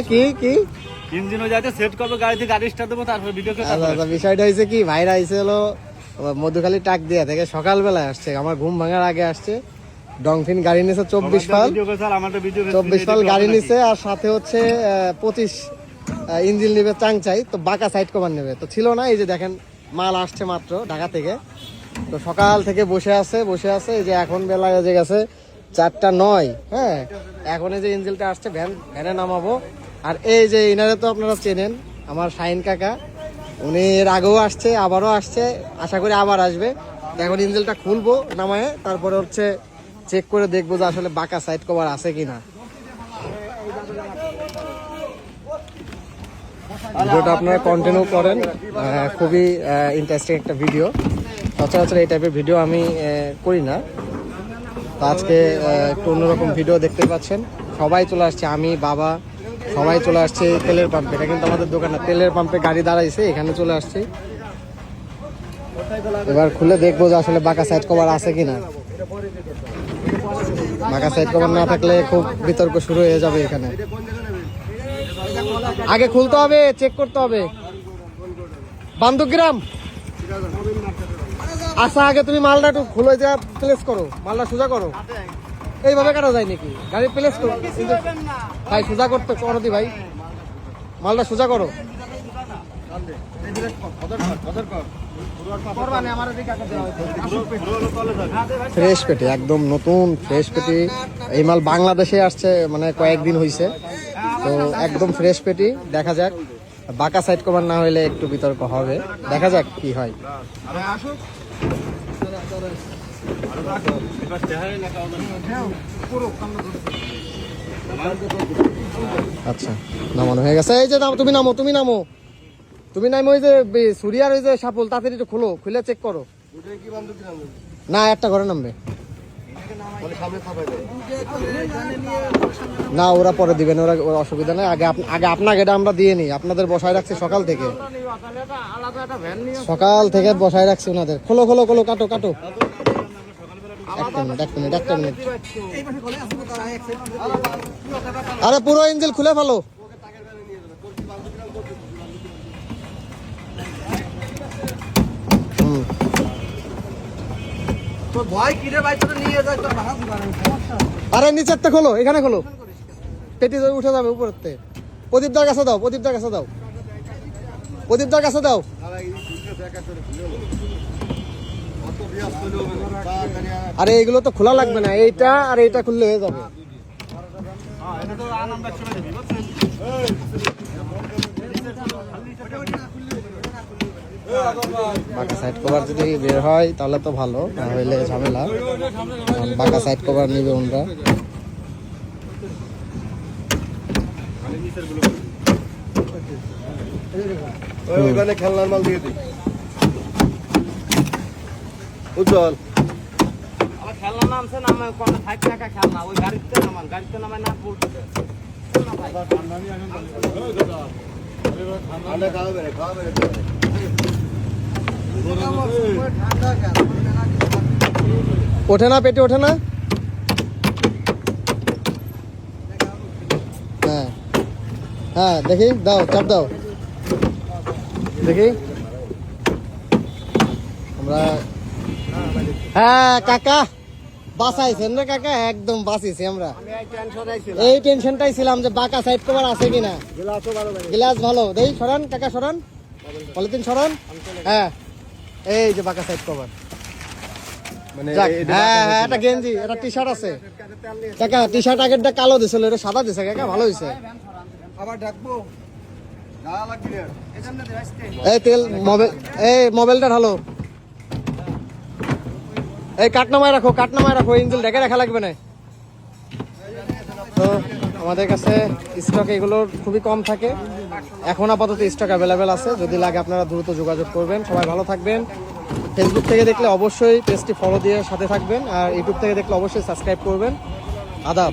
কি কি ইঞ্জিন হয়ে যাচ্ছে, সেট করবো, গাড়িতে গাড়ি স্টার্ট দেবো, তারপর ভিডিও করে। আচ্ছা, বিষয়টা হয়েছে কি, ভাইরা আইছে হলো মধুখালী টাক দিয়া থেকে, সকালবেলায় আসছে, আমার ঘুম ভাঙার আগে আসছে। ডংফিন গাড়ি নিছে 24 ফাল, 24 ফাল গাড়ি নিছে, আর সাথে হচ্ছে 25 ইঞ্জিন নিবে চাংচাই, তো বাঁকা সাইড কভার নেবে, তো ছিল না। এই যে দেখেন মাল আসছে মাত্র ঢাকা থেকে, তো সকাল থেকে বসে আছে। এই যে এখন বেলা হয়ে গেছে 4:09। হ্যাঁ, এখন এই যে ইঞ্জিনটা আসছে, ভ্যানে নামাবো। আর এই যে ইনারে তো আপনারা চেনেন, আমার শাহিন কাকা, উনি এর আগেও আসছে, আবারও আসছে, আশা করি আবার আসবে। এখন ইঞ্জিনটা খুলবো নামায়, তারপরে হচ্ছে চেক করে দেখবো যে আসলে বাঁকা সাইড কভার আছে কিনা। ভিডিওটা আপনারা কন্টিনিউ করেন, খুবই ইন্টারেস্টিং একটা ভিডিও। সচরাচর এই টাইপের ভিডিও আমি করি না, তো আজকে একটু অন্যরকম ভিডিও দেখতে পাচ্ছেন। সবাই চলে আসছে, আমি বাবা সবাই চলে আসছে তেলের পাম্পে। এটা কিন্তু আমাদের দোকান না, তেলের পাম্পে গাড়ি দাঁড়াইছে, এখানে চলে আসছে। এবার খুলে দেখবো যে আসলে বাঁকা সাইড কভার আছে কিনা। বাঁকা সাইড কভার না থাকলে খুব বিতর্ক শুরু হয়ে যাবে এখানে। আগে খুলতে হবে, চেক করতে হবে। বান্দুগ্রাম, আচ্ছা আগে তুমি মালটা একটু খুলে যা, প্লেস করো, মালটা সোজা করো। এইভাবে কাটা যায় নাকি? গাড়ি প্লেস করো ভাই, সোজা করতে করো দি ভাই, মালটা সোজা করো। ফ্রেশ পেটি, একদম নতুন ফ্রেশ পেটি। এই মাল বাংলাদেশে আসছে, মানে কয়েকদিন হয়েছে, তো একদম ফ্রেশ পেটি। দেখা যাক, বাঁকা সাইড কভার না হইলে একটু বিতর্ক হবে, দেখা যাক কি হয়। আচ্ছা, নামানো হয়ে গেছে। এই যে তুমি নামো, ওই যে সুরিয়ার ওই যে সাপুল, তাড়াতাড়ি একটু খোলো, খুলে চেক করো। না, একটা ঘরে নামবে না, ওরা পরে দিবেন, ওরা অসুবিধা নেই। আগে আপনাকে এটা আমরা দিয়ে নিই, আপনাদের বসায় রাখছি সকাল থেকে বসায় রাখছি ওনাদের। খোলো, কাটো। এক মিনিট। আরে পুরো ইঞ্জিন খুলে ফেলো। আরে নিচের তে খোলো, এখানে খোলো, পেটি উঠে যাবে উপরের। প্রদীপদার কাছে দাও। আরে এগুলো তো খোলা লাগবে না, এইটা আর এইটা খুললে হয়ে যাবে। বাঁকা সাইড কভার যদি বের হয় তাহলে তো ভালো, না হইলে ঝামেলা। বাঁকা সাইড কভার নিবে ওনরা। খেলনার মাল দিয়ে দিই উজ্জ্বল। খেলনা নামছে, নামে 60 টাকা খেলনা, ওই গাড়িতে নামায় না বলতেছে। ওঠে না, পেটে ওঠে না। হ্যাঁ দেখি, দাও, চাপ দাও দেখি আমরা। হ্যাঁ কাকা, বাঁচাইছেন রে কাকা, একদম বাঁচিয়েছি আমরা। এই টেনশনটাই ছিলাম যে বাঁকা সাইড কভার আছে কিনা। গ্লাস ভালো, দেই সরান কাকা, সরান পলিথিন সরান। হ্যাঁ, এই যে বাঁকা সাইড কভার। হ্যাঁ, একটা গেঞ্জি, একটা টি শার্ট আছে কাকা। টি শার্ট আগেরটা কালো দিছিল, এটা সাদা দিছে কাকা, ভালো হয়েছে। এই তেল মোবাইলটা ঢালো। এই কাটনামায় রাখো, ইঞ্জিন ঢেকে রাখা লাগবে না। তো আমাদের কাছে স্টক এগুলোর খুবই কম থাকে, এখন আপাতত স্টক অ্যাভেলেবেল আছে, যদি লাগে আপনারা দ্রুত যোগাযোগ করবেন। সবাই ভালো থাকবেন। ফেসবুক থেকে দেখলে অবশ্যই পেজটি ফলো দিয়ে সাথে থাকবেন, আর ইউটিউব থেকে দেখলে অবশ্যই সাবস্ক্রাইব করবেন। আদাব।